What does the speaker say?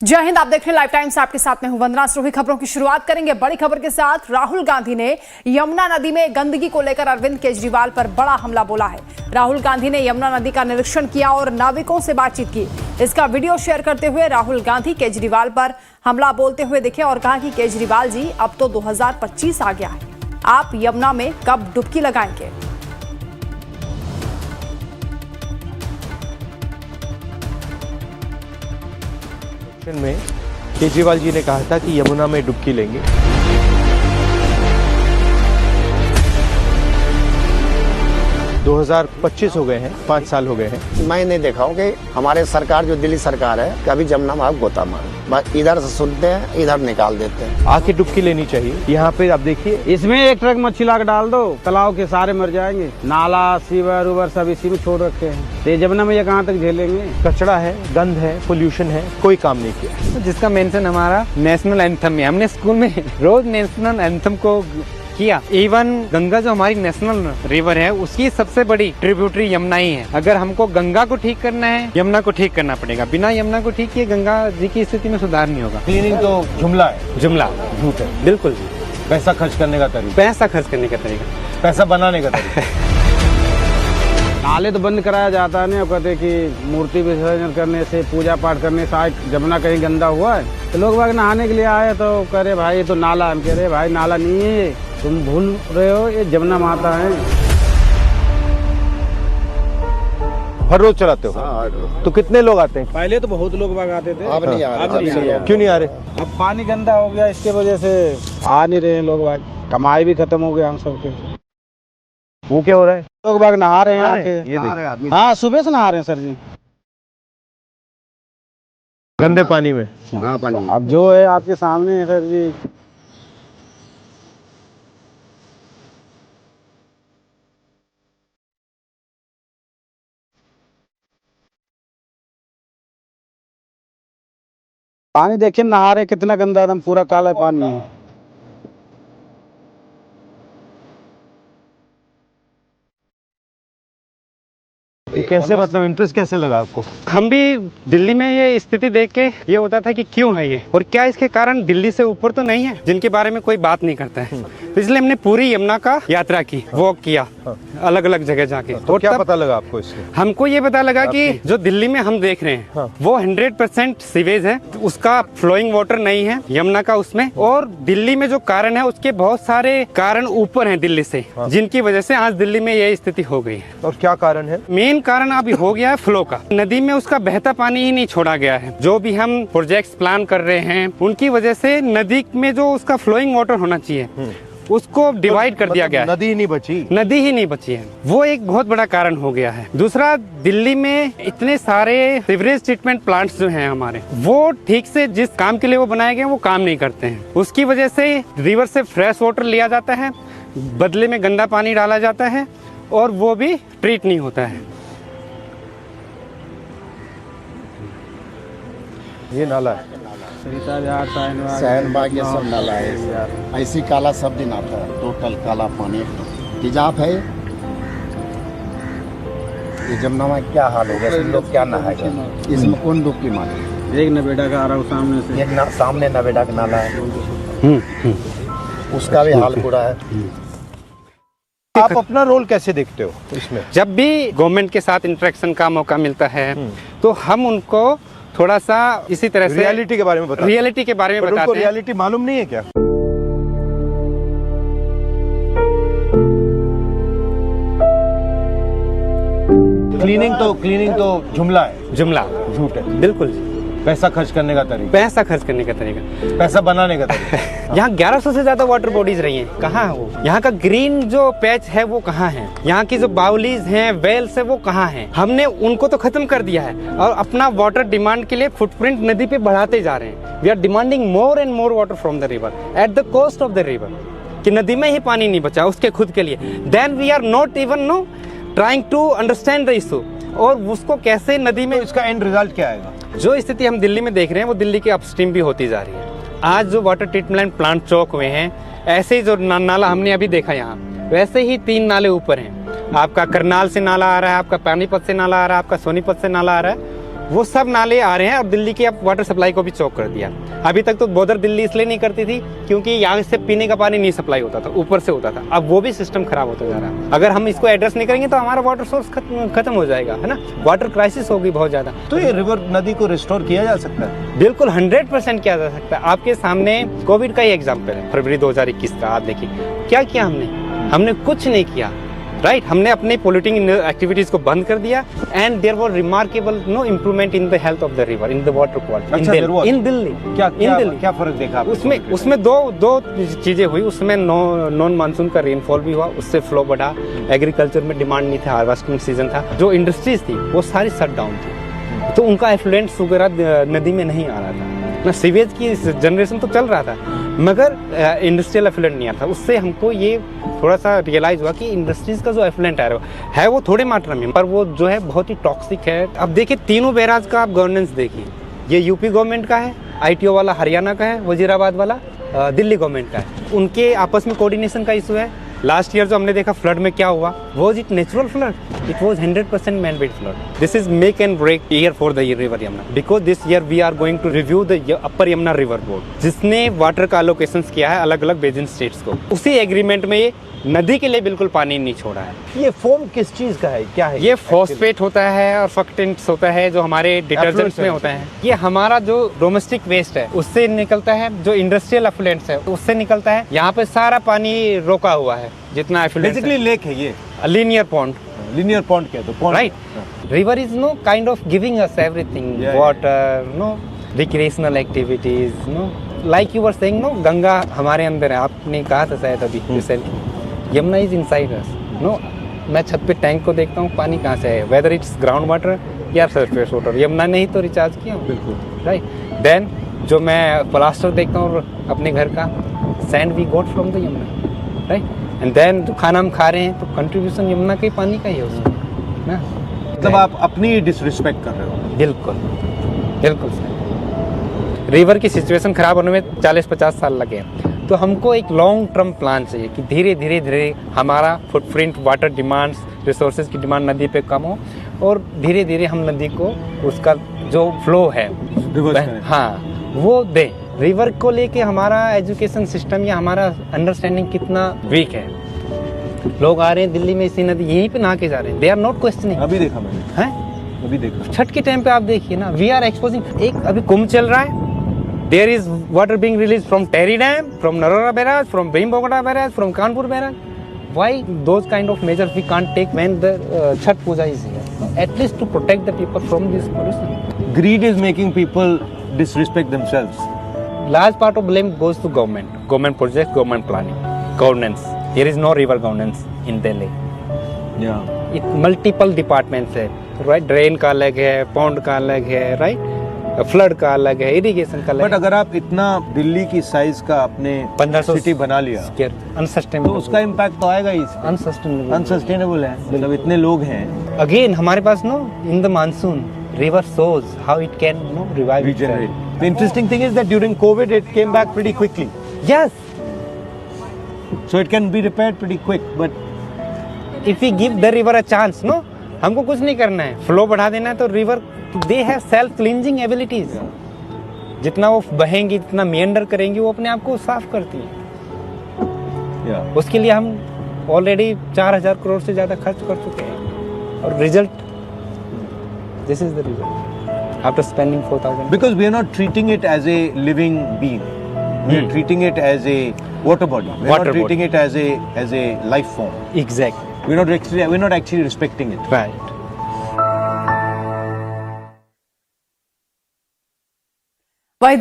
जय हिंद। आप देख रहे हैं लाइव टाइम्स। आपके साथ में हूं वंदना सिरोही। खबरों की शुरुआत करेंगे बड़ी खबर के साथ। राहुल गांधी ने यमुना नदी में गंदगी को लेकर अरविंद केजरीवाल पर बड़ा हमला बोला है। राहुल गांधी ने यमुना नदी का निरीक्षण किया और नाविकों से बातचीत की। इसका वीडियो शेयर करते हुए राहुल गांधी केजरीवाल पर हमला बोलते हुए दिखे और कहा कि केजरीवाल जी, अब तो 2025 आ गया है, आप यमुना में कब डुबकी लगाएंगे। में केजरीवाल जी ने कहा था कि यमुना में डुबकी लेंगे। दो 2025 हो गए हैं, 5 साल हो गए हैं। मैंने देखा हूँ कि हमारे सरकार जो दिल्ली सरकार है कभी जमुना में गोता मार, बस इधर से सुनते हैं इधर निकाल देते हैं। आके डुबकी लेनी चाहिए। यहाँ पे आप देखिए, इसमें एक ट्रक मच्छी ला के डाल दो, तालाब के सारे मर जाएंगे। नाला सीवर उवर सब इसी में छोड़ रखे हैं, तो जमुना में ये कहाँ तक झेलेंगे। कचरा है, गंद है, पोल्यूशन है, कोई काम नहीं किया। जिसका मेंशन हमारा नेशनल एंथम में, हमने स्कूल में रोज नेशनल एंथम को किया। इवन गंगा जो हमारी नेशनल रिवर है उसकी सबसे बड़ी ट्रिब्यूटरी यमुना ही है। अगर हमको गंगा को ठीक करना है, यमुना को ठीक करना पड़ेगा। बिना यमुना को ठीक किए गंगा जी की स्थिति में सुधार नहीं होगा। क्लीनिंग तो जुमला है, जुमला झूठ है। बिल्कुल जी। पैसा खर्च करने का तरीका, पैसा खर्च करने का तरीका, पैसा बनाने का तरीका। नाले तो बंद कराया जाता है, नहीं कहते कि मूर्ति विसर्जन करने से, पूजा पाठ करने से आज जमुना कहीं गंदा हुआ है तो लोग बाग नहाने के लिए आए तो कह रहे भाई ये तो नाला। हम कह रहे भाई नाला नहीं है, तुम भूल रहे हो, ये जमुना माता है। हर रोज चलाते हो तो कितने लोग आते हैं? पहले तो बहुत लोग बाग आते थे, अब नहीं आ रहे। क्यों नहीं आ रहे? अब पानी गंदा हो गया, इसके वजह से आ नहीं रहे लोग बाग। कमाई भी खत्म हो गया हम सबके। वो क्या हो रहा है? लोग बाग नहा रहे हैं आके। ये देखिए, हाँ, सुबह से नहा रहे हैं सर जी, गंदे पानी में। हाँ पानी। अब जो है आपके सामने है सर जी। पानी देखिए, नहा रहे, कितना गंदा, एकदम पूरा काला पानी है। ये कैसे, मतलब इंटरेस्ट कैसे लगा आपको? हम भी दिल्ली में ये स्थिति देख के ये होता था कि क्यों है ये और क्या इसके कारण दिल्ली से ऊपर तो नहीं है जिनके बारे में कोई बात नहीं करता है। तो इसलिए हमने पूरी यमुना का यात्रा की, वॉक किया अलग अलग जगह जाके। तो क्या पता लगा आपको इससे? हमको ये पता लगा कि जो दिल्ली में हम देख रहे हैं वो 100% सीवेज है, उसका फ्लोइंग वाटर नहीं है यमुना का उसमें। और दिल्ली में जो कारण है उसके बहुत सारे कारण ऊपर हैं दिल्ली से, जिनकी वजह से आज दिल्ली में ये स्थिति हो गई है। और क्या कारण है? मेन कारण अभी हो गया है फ्लो का। नदी में उसका बहता पानी ही नहीं छोड़ा गया है। जो भी हम प्रोजेक्ट्स प्लान कर रहे हैं उनकी वजह से नदी में जो उसका फ्लोइंग वाटर होना चाहिए उसको डिवाइड कर दिया गया है। नदी ही नहीं बची, नदी ही नहीं बची है, वो एक बहुत बड़ा कारण हो गया है। दूसरा, दिल्ली में इतने सारे सीवरेज ट्रीटमेंट प्लांट्स जो हैं हमारे, वो ठीक से जिस काम के लिए वो बनाए गए वो काम नहीं करते हैं। उसकी वजह से रिवर से फ्रेश वाटर लिया जाता है, बदले में गंदा पानी डाला जाता है और वो भी ट्रीट नहीं होता है। ये नाला है। सहन बाग ये सब नाला है, ऐसी काला सब दिन आता है, टोटल काला पानी तेजाब है। ये जमुना में क्या हाल हो गया, लोग क्या नहाएगा, इसमें कौन डुबकी मारे। एक नवेड़ा का आ रहा हूँ सामने से, एक सामने नवेड़ा का नाला है, उसका भी हाल बुरा है। आप अपना रोल कैसे देखते हो इसमें? जब भी गवर्नमेंट के साथ इंटरेक्शन का मौका मिलता है तो हम उनको थोड़ा सा इसी तरह से रियलिटी के बारे में बताते हैं। रियलिटी के बारे में बताते हैं। रियलिटी मालूम नहीं है क्या? क्लीनिंग तो जुमला है, जुमला झूठ है। बिल्कुल। पैसा खर्च करने का तरीका, पैसा खर्च करने का तरीका, पैसा बनाने का तरीका। यहाँ 1100 से ज्यादा वाटर बॉडीज रही हैं, कहाँ है वो? यहाँ का ग्रीन जो पैच है वो कहाँ है? यहाँ की जो बाउलीज हैं, वेल्स है, वो कहाँ है? हमने उनको तो खत्म कर दिया है और अपना वाटर डिमांड के लिए फुटप्रिंट नदी पे बढ़ाते जा रहे हैं। We are demanding more and more water from the river at the cost of the river, कि नदी में ही पानी नहीं बचा उसके खुद के लिए। Then we are not even trying to understand the issue और उसको कैसे नदी में। तो इसका एंड रिजल्ट क्या आएगा? जो स्थिति हम दिल्ली में देख रहे हैं वो दिल्ली के अपस्ट्रीम भी होती जा रही है। आज जो वाटर ट्रीटमेंट प्लांट चौक हुए हैं, ऐसे ही जो नाला हमने अभी देखा यहाँ, वैसे ही 3 नाले ऊपर हैं। आपका करनाल से नाला आ रहा है, आपका पानीपत से नाला आ रहा है, आपका सोनीपत से नाला आ रहा है वो सब नाले आ रहे हैं और दिल्ली की अब वाटर सप्लाई को भी चौक कर दिया। अभी तक तो बॉर्डर दिल्ली इसलिए नहीं करती थी क्योंकि यहाँ से पीने का पानी नहीं सप्लाई होता था, ऊपर से होता था। अब वो भी सिस्टम खराब होता जा रहा है। अगर हम इसको एड्रेस नहीं करेंगे तो हमारा वाटर सोर्स खत्म हो जाएगा, है ना। वाटर क्राइसिस होगी बहुत ज्यादा। तो ये रिवर नदी को रिस्टोर किया जा सकता है? बिल्कुल 100% किया जा सकता है। आपके सामने कोविड का ही एग्जाम्पल है, फरवरी 2021 का। आप देखिए क्या किया हमने कुछ नहीं किया, राइट। हमने अपने पोल्यूटिंग एक्टिविटीज को बंद कर दिया and there was remarkable no improvement in the health of the river, in the water quality in Delhi. क्या फर्क देखा आपने? उसमें दो चीजें हुई। उसमें नॉन मानसून का रेनफॉल भी हुआ, उससे फ्लो बढ़ा। एग्रीकल्चर में डिमांड नहीं था, हार्वेस्टिंग सीजन था। जो इंडस्ट्रीज थी वो सारी शट डाउन थी, तो उनका एफ्लुएंट वगैरह नदी में नहीं आ रहा था ना। सीवेज की जनरेशन तो चल रहा था मगर इंडस्ट्रियल एफ्लुएंट नहीं आ रहा था। उससे हमको ये थोड़ा सा रियलाइज हुआ कि इंडस्ट्रीज का जो एफ्लुएंट आ रहा है वो थोड़े मात्रा में, पर वो जो है बहुत ही टॉक्सिक है। अब देखिए तीनों बैराज का आप गवर्नेंस देखिए, ये यूपी गवर्नमेंट का है, ITO वाला हरियाणा का है, वजीराबाद वाला दिल्ली गवर्नमेंट का है। उनके आपस में कोऑर्डिनेशन का इशू है। लास्ट ईयर जो हमने देखा फ्लड में क्या हुआ, was it natural flood? It was 100% man made flood. This is make and break year for the river Yamuna, because this year we are going to review the upper Yamuna river board, जिसने water का allocation किया है अलग अलग basin states को। उसी agreement में ये नदी के लिए बिल्कुल पानी नहीं छोड़ा है। ये फोम किस चीज का है, क्या है? ये फॉस्फेट होता है और फक्टेंट्स होता है जो हमारे डिटर्जेंट्स में होता है। ये हमारा जो डोमेस्टिक वेस्ट है उससे निकलता है, जो इंडस्ट्रियल एफ्लुएंट्स है उससे निकलता है। यहाँ पे सारा पानी रोका हुआ है जितना एफ्लुएंस। बेसिकली लेक है ये, लीनियर पॉन्ड। लीनियर पॉन्ड क्या है? तो pond, right. River is no kind of giving us everything, water, no recreational activities, no like you were saying, no Ganga हमारे अंदर है। आपने कहा था शायद अभी recently, Yamuna is inside us, no. मैं छत पे टैंक को देखता हूँ, पानी कहाँ से है, वेदर इट्स ग्राउंड वाटर या सरफेस वाटर। यमुना ने ही तो रिचार्ज किया, बिल्कुल, राइट। देन जो मैं प्लास्टर देखता हूँ अपने घर का, sand we got from the Yamuna, right. And then जो खाना हम खा रहे हैं तो कंट्रीब्यूशन यमुना के पानी का ही है उसमें, ना। मतलब आप अपनी डिसरिस्पेक्ट कर रहे हो? बिल्कुल बिल्कुल सर। रिवर की सिचुएशन खराब होने में 40-50 साल लगे हैं, तो हमको एक लॉन्ग टर्म प्लान चाहिए कि धीरे धीरे हमारा फुटप्रिंट, वाटर डिमांड्स, रिसोर्सेज की डिमांड नदी पे कम हो और धीरे धीरे हम नदी को उसका जो फ्लो है हाँ वो दे। रिवर को लेके हमारा एजुकेशन सिस्टम या हमारा अंडरस्टैंडिंग कितना वीक है। लोग आ रहे हैं दिल्ली में इसी नदी यहीं पे नहा के जा रहे हैं, दे आर नॉट क्वेश्चनिंग। अभी देखा मैंने, हैं अभी देखा छठ के टाइम पे आप देखिए ना, वी आर एक्सपोजिंग। एक अभी कुंभ चल रहा है, there is water being released from Terry Dam, from Narora Barrage, from Bhimbogada Barrage, from Kanpur Barrage. Why those kind of measures we can't take when the Chhat Puja is here? At least to protect the people from this pollution. Greed is making people disrespect themselves. Large part of blame goes to government projects, government planning, governance. There is no river governance in Delhi. Yeah. It multiple departments है, right? Drain का अलग है, pond का अलग है, right? Flood का अलग है, इरिगेशन का अलग है। बट अगर आप इतना दिल्ली की साइज का अपने 1500 सिटी बना लिया अनसस्टेनेबल, तो उसका इम्पैक्ट तो आएगा ही। अनसस्टेनेबल है, मतलब इतने लोग हैं। अगेन हमारे पास no in the monsoon river sows how it can no revive Regenerate. The interesting thing is that during COVID it came back pretty quickly. Yes, So it can be repaired pretty quick. But if we give the river a chance, no, हमको कुछ नहीं करना है, flow बढ़ा देना है तो river they have self cleansing abilities. जितना वो बहेंगी, जितना मेंडर करेंगी, वो अपने आप को साफ करती है। उसके लिए हम ऑलरेडी 4000 करोड़ से ज्यादा खर्च कर चुके हैं और result, this is the result after spending 4000। because we are not treating it as a living being, we are treating it as a water body. We are not treating it as a life form. Exactly. We're not actually respecting it. Right. वही